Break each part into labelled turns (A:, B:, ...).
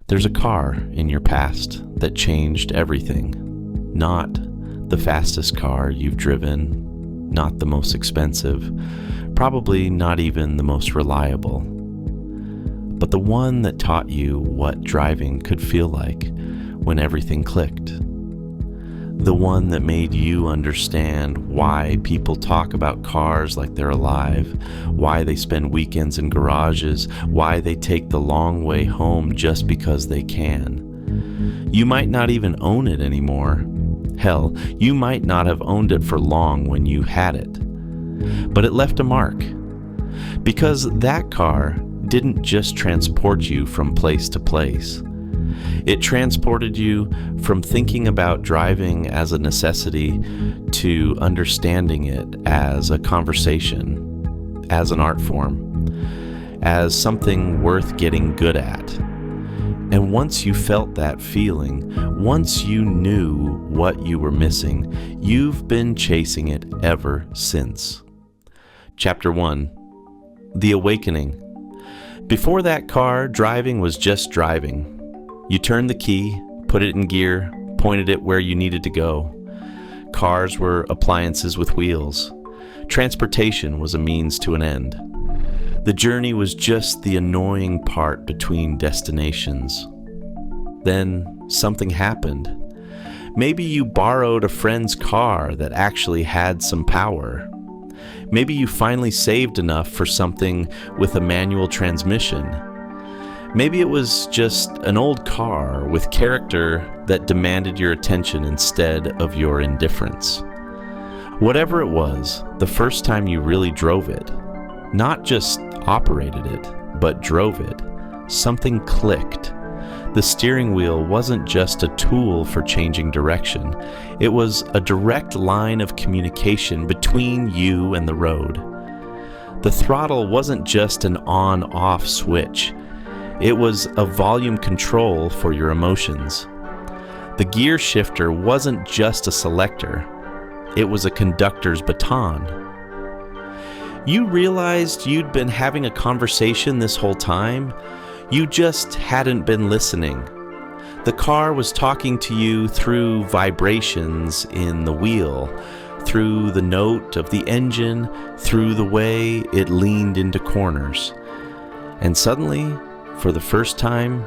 A: There's a car in your past that changed everything. Not the fastest car you've driven, not the most expensive, probably not even the most reliable, but the one that taught you what driving could feel like when everything clicked. The one that made you understand why people talk about cars like they're alive, why they spend weekends in garages, why they take the long way home just because they can. You might not even own it anymore. Hell, you might not have owned it for long when you had it. But it left a mark. Because that car didn't just transport you from place to place. It transported you from thinking about driving as a necessity to understanding it as a conversation, as an art form, as something worth getting good at. And once you felt that feeling, once you knew what you were missing, you've been chasing it ever since. Chapter 1: The Awakening. Before that car, driving was just driving. You turned the key, put it in gear, pointed it where you needed to go. Cars were appliances with wheels. Transportation was a means to an end. The journey was just the annoying part between destinations. Then something happened. Maybe you borrowed a friend's car that actually had some power. Maybe you finally saved enough for something with a manual transmission. Maybe it was just an old car with character that demanded your attention instead of your indifference. Whatever it was, the first time you really drove it, not just operated it, but drove it, something clicked. The steering wheel wasn't just a tool for changing direction. It was a direct line of communication between you and the road. The throttle wasn't just an on-off switch. It was a volume control for your emotions. The gear shifter wasn't just a selector. It was a conductor's baton. You realized you'd been having a conversation this whole time. You just hadn't been listening. The car was talking to you through vibrations in the wheel, through the note of the engine, through the way it leaned into corners. And suddenly, for the first time,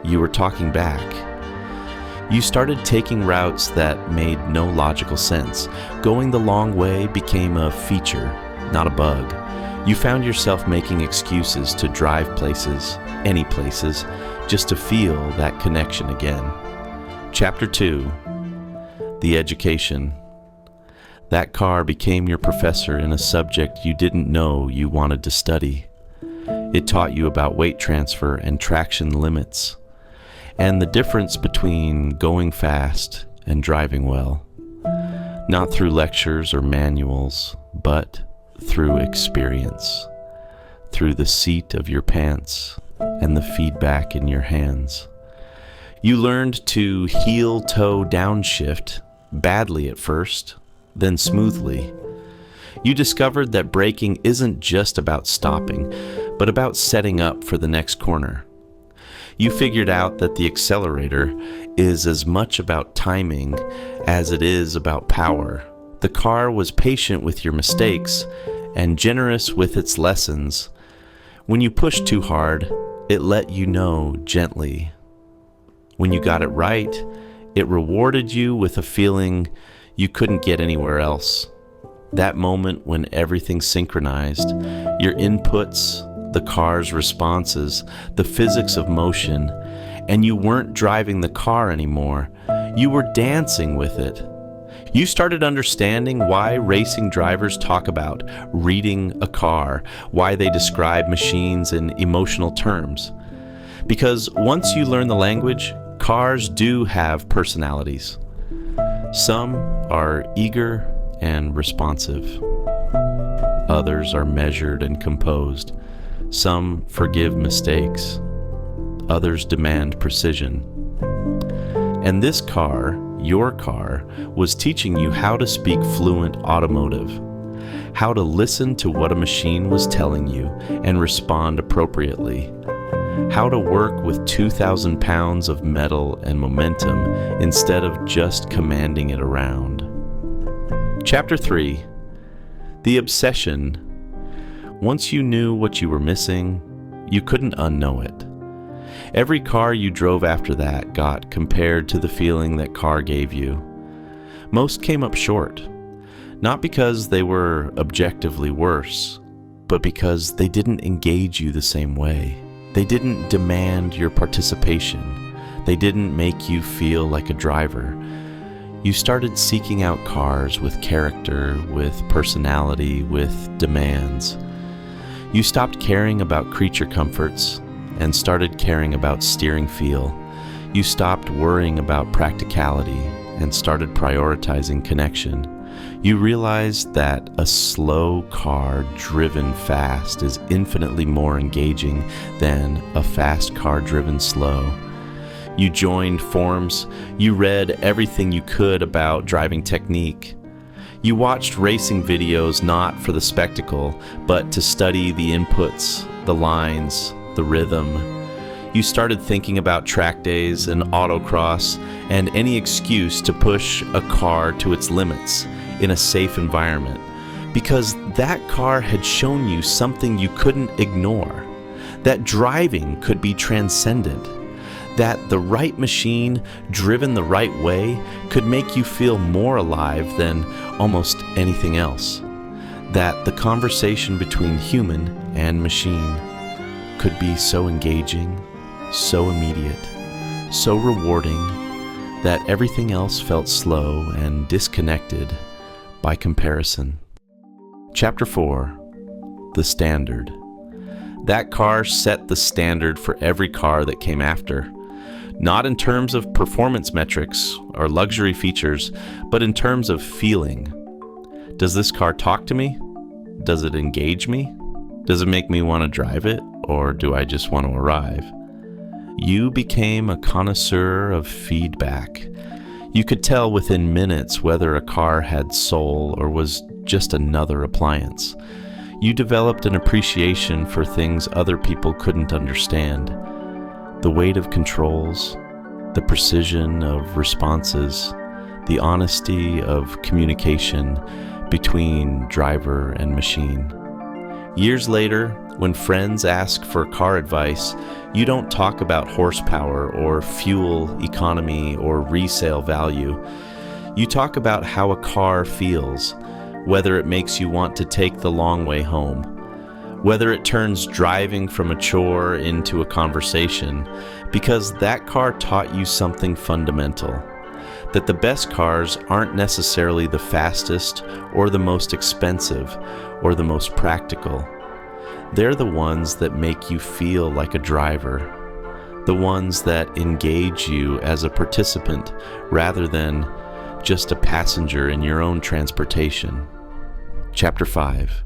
A: you were talking back. You started taking routes that made no logical sense. Going the long way became a feature, not a bug. You found yourself making excuses to drive places, any places, just to feel that connection again. Chapter 2: The Education. That car became your professor in a subject you didn't know you wanted to study. It taught you about weight transfer and traction limits, and the difference between going fast and driving well. Not through lectures or manuals, but through experience, through the seat of your pants and the feedback in your hands. You learned to heel-toe downshift, badly at first, then smoothly. You discovered that braking isn't just about stopping, but about setting up for the next corner. You figured out that the accelerator is as much about timing as it is about power. The car was patient with your mistakes and generous with its lessons. When you pushed too hard, it let you know gently. When you got it right, it rewarded you with a feeling you couldn't get anywhere else. That moment when everything synchronized, your inputs, the car's responses, the physics of motion, and you weren't driving the car anymore. You were dancing with it. You started understanding why racing drivers talk about reading a car, why they describe machines in emotional terms. Because once you learn the language, cars do have personalities. Some are eager and responsive. Others are measured and composed. Some forgive mistakes. Others demand precision. And this car, your car, was teaching you how to speak fluent automotive, how to listen to what a machine was telling you and respond appropriately, how to work with 2,000 pounds of metal and momentum instead of just commanding it around. Chapter 3. The Obsession. Once you knew what you were missing, you couldn't unknow it. Every car you drove after that got compared to the feeling that car gave you. Most came up short, not because they were objectively worse, but because they didn't engage you the same way. They didn't demand your participation. They didn't make you feel like a driver. You started seeking out cars with character, with personality, with demands. You stopped caring about creature comforts and started caring about steering feel. You stopped worrying about practicality and started prioritizing connection. You realized that a slow car driven fast is infinitely more engaging than a fast car driven slow. You joined forums. You read everything you could about driving technique. You watched racing videos not for the spectacle, but to study the inputs, the lines, the rhythm. You started thinking about track days and autocross and any excuse to push a car to its limits in a safe environment, because that car had shown you something you couldn't ignore, that driving could be transcended, that the right machine driven the right way could make you feel more alive than almost anything else, that the conversation between human and machine could be so engaging, so immediate, so rewarding, that everything else felt slow and disconnected by comparison. Chapter 4. The Standard. That car set the standard for every car that came after, not in terms of performance metrics or luxury features, but in terms of feeling. Does this car talk to me? Does it engage me? Does it make me want to drive it, or do I just want to arrive? You became a connoisseur of feedback. You could tell within minutes whether a car had soul or was just another appliance. You developed an appreciation for things other people couldn't understand. The weight of controls, the precision of responses, the honesty of communication between driver and machine. Years later, when friends ask for car advice, you don't talk about horsepower or fuel economy or resale value. You talk about how a car feels, whether it makes you want to take the long way home, whether it turns driving from a chore into a conversation, because that car taught you something fundamental, that the best cars aren't necessarily the fastest or the most expensive or the most practical. They're the ones that make you feel like a driver, the ones that engage you as a participant rather than just a passenger in your own transportation. Chapter 5.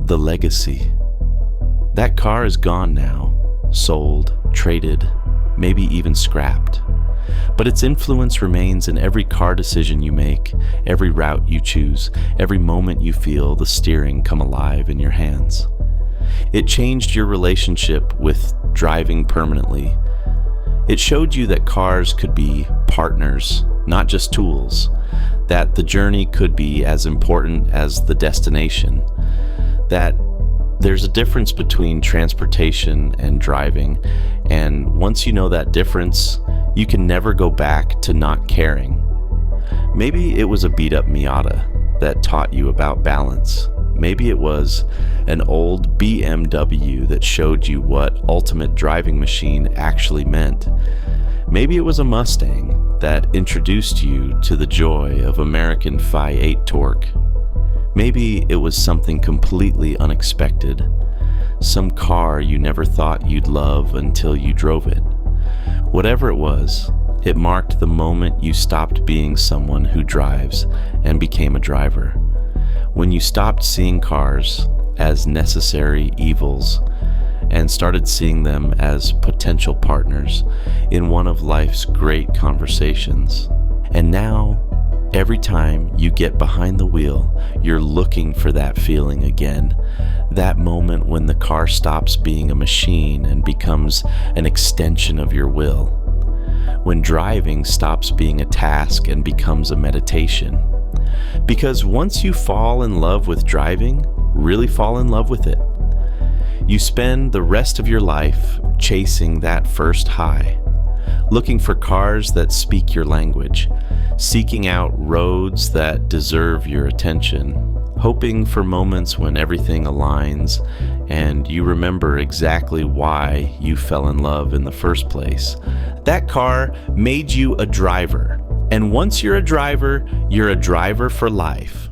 A: The Legacy. That car is gone now, sold, traded, maybe even scrapped. But its influence remains in every car decision you make, every route you choose, every moment you feel the steering come alive in your hands. It changed your relationship with driving permanently. It showed you that cars could be partners, not just tools, that the journey could be as important as the destination, that there's a difference between transportation and driving, and once you know that difference, you can never go back to not caring. Maybe it was a beat-up Miata that taught you about balance. Maybe it was an old BMW that showed you what ultimate driving machine actually meant. Maybe it was a Mustang that introduced you to the joy of American Phi 8 torque. Maybe it was something completely unexpected, some car you never thought you'd love until you drove it. Whatever it was, it marked the moment you stopped being someone who drives and became a driver. When you stopped seeing cars as necessary evils and started seeing them as potential partners in one of life's great conversations. And now Every time you get behind the wheel, you're looking for that feeling again. That moment when the car stops being a machine and becomes an extension of your will. When driving stops being a task and becomes a meditation. Because once you fall in love with driving, really fall in love with it, you spend the rest of your life chasing that first high, looking for cars that speak your language, seeking out roads that deserve your attention, hoping for moments when everything aligns and you remember exactly why you fell in love in the first place. That car made you a driver, and once you're a driver for life.